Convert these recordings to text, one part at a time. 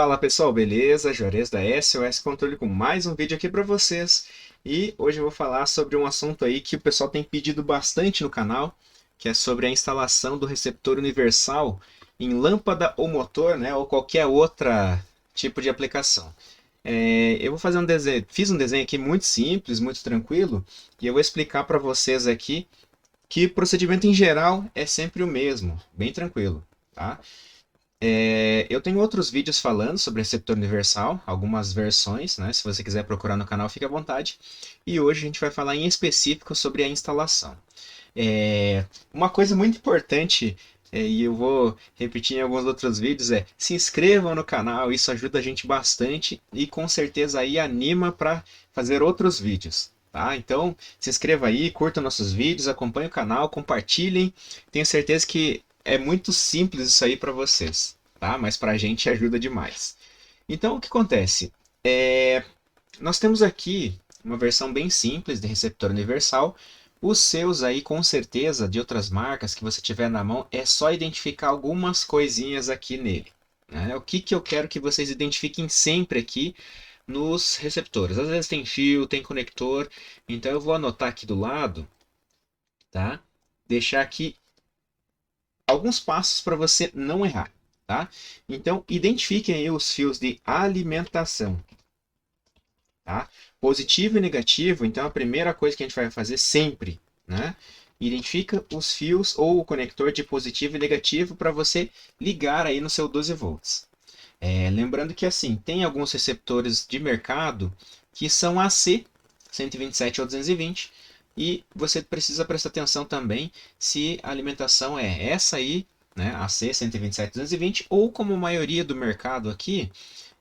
Fala pessoal, beleza? Juarez da SOS Controle com mais um vídeo aqui para vocês. E hoje eu vou falar sobre um assunto aí que o pessoal tem pedido bastante no canal, que é sobre a instalação do receptor universal em lâmpada ou motor, né? Ou qualquer outra tipo de aplicação. Eu vou fazer um desenho, fiz um desenho aqui muito simples, muito tranquilo, e eu vou explicar para vocês aqui que o procedimento em geral é sempre o mesmo, bem tranquilo, tá? Eu tenho outros vídeos falando sobre receptor universal, algumas versões, né? Se você quiser procurar no canal, fique à vontade. E hoje a gente vai falar em específico sobre a instalação. Uma coisa muito importante, e eu vou repetir em alguns outros vídeos, é se inscrevam no canal, isso ajuda a gente bastante e com certeza aí anima para fazer outros vídeos. Tá? Então, se inscreva aí, curta nossos vídeos, acompanhe o canal, compartilhem. Tenho certeza que é muito simples isso aí para vocês, tá? Mas para a gente ajuda demais. Então, o que acontece? Nós temos aqui uma versão bem simples de receptor universal. Os seus aí, com certeza, de outras marcas que você tiver na mão, é só identificar algumas coisinhas aqui nele, né? O que eu quero que vocês identifiquem sempre aqui nos receptores. Às vezes tem fio, tem conector, então eu vou anotar aqui do lado, tá? Deixar aqui alguns passos para você não errar, tá? Então, identifiquem aí os fios de alimentação, tá? Positivo e negativo, então a primeira coisa que a gente vai fazer sempre, né? Identifica os fios ou o conector de positivo e negativo para você ligar aí no seu 12 volts. Lembrando que assim, tem alguns receptores de mercado que são AC 127 ou 220 e você precisa prestar atenção também se a alimentação é essa aí, né, AC 127 220 ou como a maioria do mercado aqui,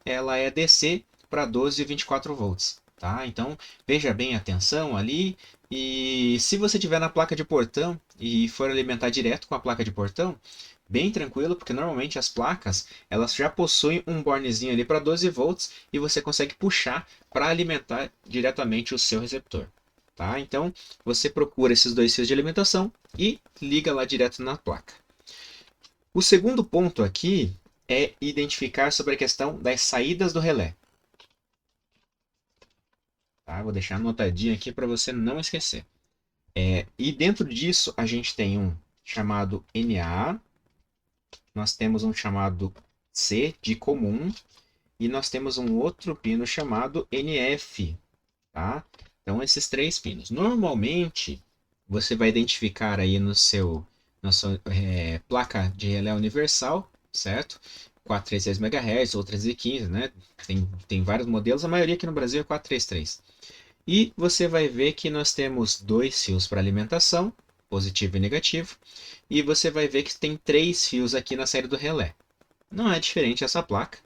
ela é DC para 12 e 24 volts, tá? Então, veja bem a tensão ali e se você tiver na placa de portão e for alimentar direto com a placa de portão, bem tranquilo, porque normalmente as placas, elas já possuem um bornezinho ali para 12 volts e você consegue puxar para alimentar diretamente o seu receptor, tá? Então, você procura esses dois fios de alimentação e liga lá direto na placa. O segundo ponto aqui é identificar sobre a questão das saídas do relé. Tá? Vou deixar anotadinho aqui para você não esquecer. E dentro disso a gente tem um chamado NA, nós temos um chamado C de comum e nós temos um outro pino chamado NF. Tá? Então esses três pinos. Normalmente você vai identificar aí na sua placa de relé universal, certo? 436 MHz ou 315, né? Tem vários modelos, a maioria aqui no Brasil é 433. E você vai ver que nós temos dois fios para alimentação, positivo e negativo, e você vai ver que tem três fios aqui na saída do relé. Não é diferente essa placa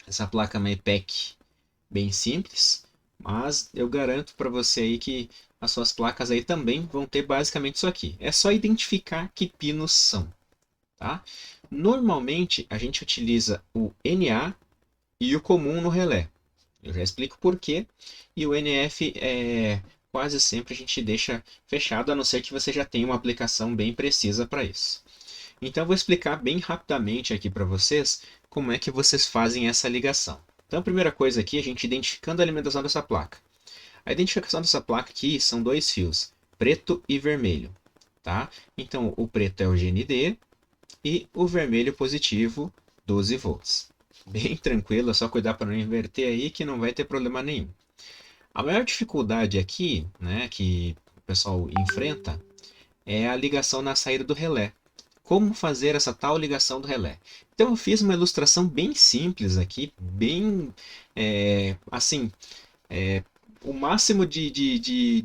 é uma EPEC bem simples, mas eu garanto para você aí que as suas placas aí também vão ter basicamente isso aqui. É só identificar que pinos são, tá? Normalmente a gente utiliza o NA e o comum no relé. Eu já explico por quê. E o NF quase sempre a gente deixa fechado, a não ser que você já tenha uma aplicação bem precisa para isso. Então eu vou explicar bem rapidamente aqui para vocês como é que vocês fazem essa ligação. Então a primeira coisa aqui é a gente identificando a alimentação dessa placa. A identificação dessa placa aqui são dois fios, preto e vermelho. Tá? Então o preto é o GND e o vermelho positivo 12 volts. Bem tranquilo, é só cuidar para não inverter aí que não vai ter problema nenhum. A maior dificuldade aqui, né, que o pessoal enfrenta é a ligação na saída do relé. Como fazer essa tal ligação do relé? Então eu fiz uma ilustração bem simples aqui, bem assim, o máximo de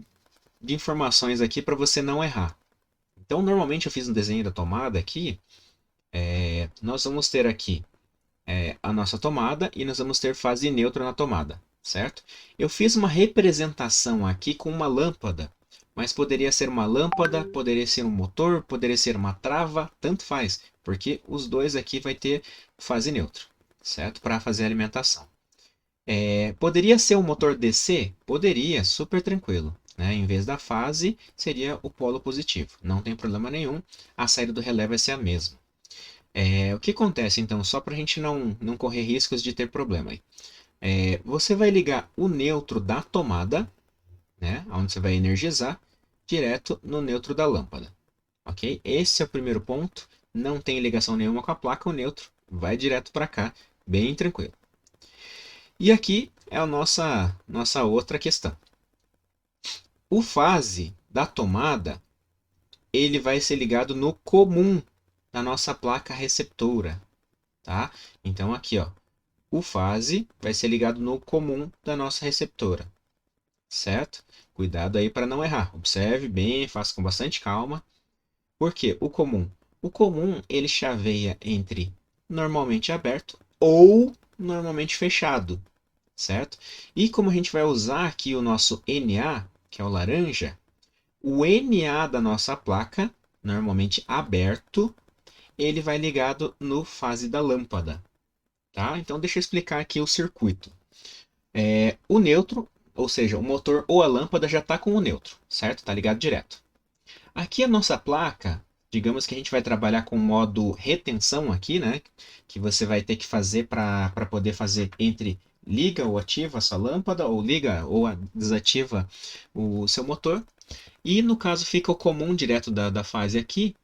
informações aqui para você não errar. Então normalmente eu fiz um desenho da tomada aqui, nós vamos ter aqui a nossa tomada e nós vamos ter fase neutra na tomada, certo? Eu fiz uma representação aqui com uma lâmpada, mas poderia ser uma lâmpada, poderia ser um motor, poderia ser uma trava, tanto faz, porque os dois aqui vai ter fase neutra, certo? Para fazer a alimentação. Poderia ser um motor DC? Poderia, super tranquilo. Né? Em vez da fase, seria o polo positivo. Não tem problema nenhum, a saída do relé vai ser a mesma. O que acontece então, só para a gente não correr riscos de ter problema aí. Você vai ligar o neutro da tomada, né, onde você vai energizar, direto no neutro da lâmpada. Ok? Esse é o primeiro ponto. Não tem ligação nenhuma com a placa, o neutro vai direto para cá, bem tranquilo. E aqui é a nossa outra questão. O fase da tomada, ele vai ser ligado no comum da nossa placa receptora, tá? Então aqui, ó, o fase vai ser ligado no comum da nossa receptora, certo? Cuidado aí para não errar. Observe bem, faça com bastante calma. Por quê? O comum. O comum ele chaveia entre normalmente aberto ou normalmente fechado, certo? E como a gente vai usar aqui o nosso NA, que é o laranja, o NA da nossa placa, normalmente aberto, ele vai ligado no fase da lâmpada, tá? Então deixa eu explicar aqui o circuito. O neutro, ou seja, o motor ou a lâmpada já está com o neutro, certo? Está ligado direto. Aqui a nossa placa, digamos que a gente vai trabalhar com o modo retenção aqui, né? Que você vai ter que fazer para poder fazer entre liga ou ativa a sua lâmpada, ou liga ou desativa o seu motor. E no caso fica o comum direto da fase aqui.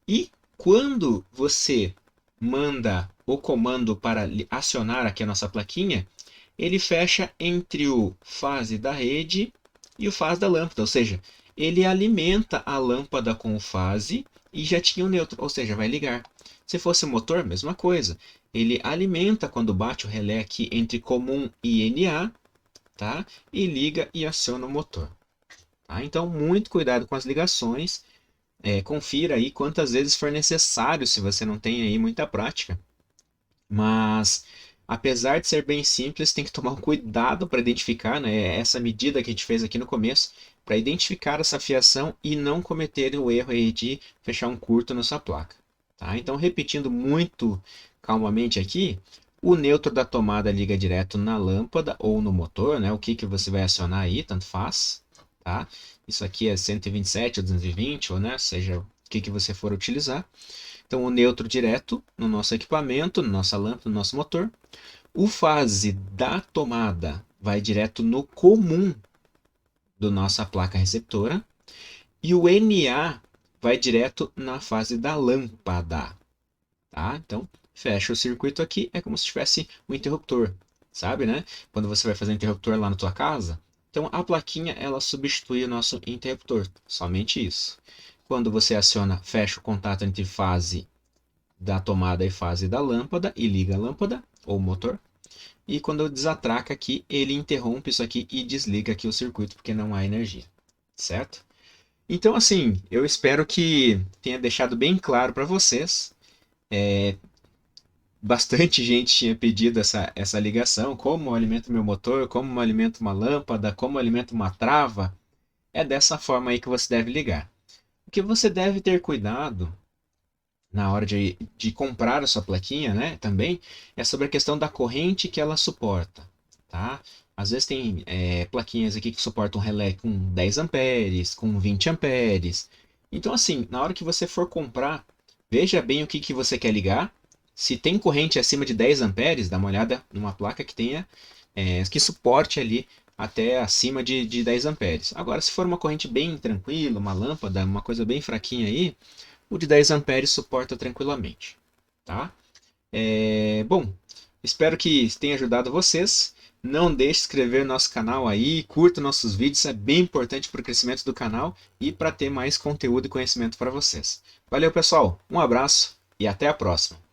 E quando você manda o comando para acionar aqui a nossa plaquinha, ele fecha entre o fase da rede e o fase da lâmpada, ou seja, ele alimenta a lâmpada com o fase e já tinha o neutro, ou seja, vai ligar. Se fosse o motor, mesma coisa. Ele alimenta quando bate o relé aqui entre comum e NA, tá? E liga e aciona o motor. Tá? Então, muito cuidado com as ligações. Confira aí quantas vezes for necessário, se você não tem aí muita prática. Mas, apesar de ser bem simples, tem que tomar um cuidado para identificar, né, essa medida que a gente fez aqui no começo, para identificar essa fiação e não cometer o erro aí de fechar um curto na sua placa. Tá? Então, repetindo muito calmamente aqui, o neutro da tomada liga direto na lâmpada ou no motor, né? O que você vai acionar aí, tanto faz. Tá? Isso aqui é 127 ou 220, ou né, seja, o que você for utilizar. Então, o neutro direto no nosso equipamento, na nossa lâmpada, no nosso motor. O fase da tomada vai direto no comum da nossa placa receptora. E o NA vai direto na fase da lâmpada. Tá? Então, fecha o circuito aqui, é como se tivesse um interruptor, sabe, né? Quando você vai fazer interruptor lá na tua casa, então a plaquinha ela substitui o nosso interruptor, somente isso. Quando você aciona, fecha o contato entre fase da tomada e fase da lâmpada e liga a lâmpada ou motor. E quando eu desatraca aqui, ele interrompe isso aqui e desliga aqui o circuito porque não há energia, certo? Então assim, eu espero que tenha deixado bem claro para vocês. Bastante gente tinha pedido essa ligação, como eu alimento meu motor, como eu alimento uma lâmpada, como eu alimento uma trava. É dessa forma aí que você deve ligar. O que você deve ter cuidado na hora de comprar a sua plaquinha, né, também, é sobre a questão da corrente que ela suporta, tá? Às vezes tem plaquinhas aqui que suportam relé com 10 amperes, com 20 amperes. Então, assim, na hora que você for comprar, veja bem o que você quer ligar. Se tem corrente acima de 10 amperes, dá uma olhada numa placa que tenha, que suporte ali até acima de 10 amperes. Agora, se for uma corrente bem tranquila, uma lâmpada, uma coisa bem fraquinha aí, o de 10 amperes suporta tranquilamente, tá? Bom, espero que tenha ajudado vocês. Não deixe de inscrever no nosso canal aí, curta nossos vídeos, é bem importante para o crescimento do canal e para ter mais conteúdo e conhecimento para vocês. Valeu, pessoal, um abraço e até a próxima.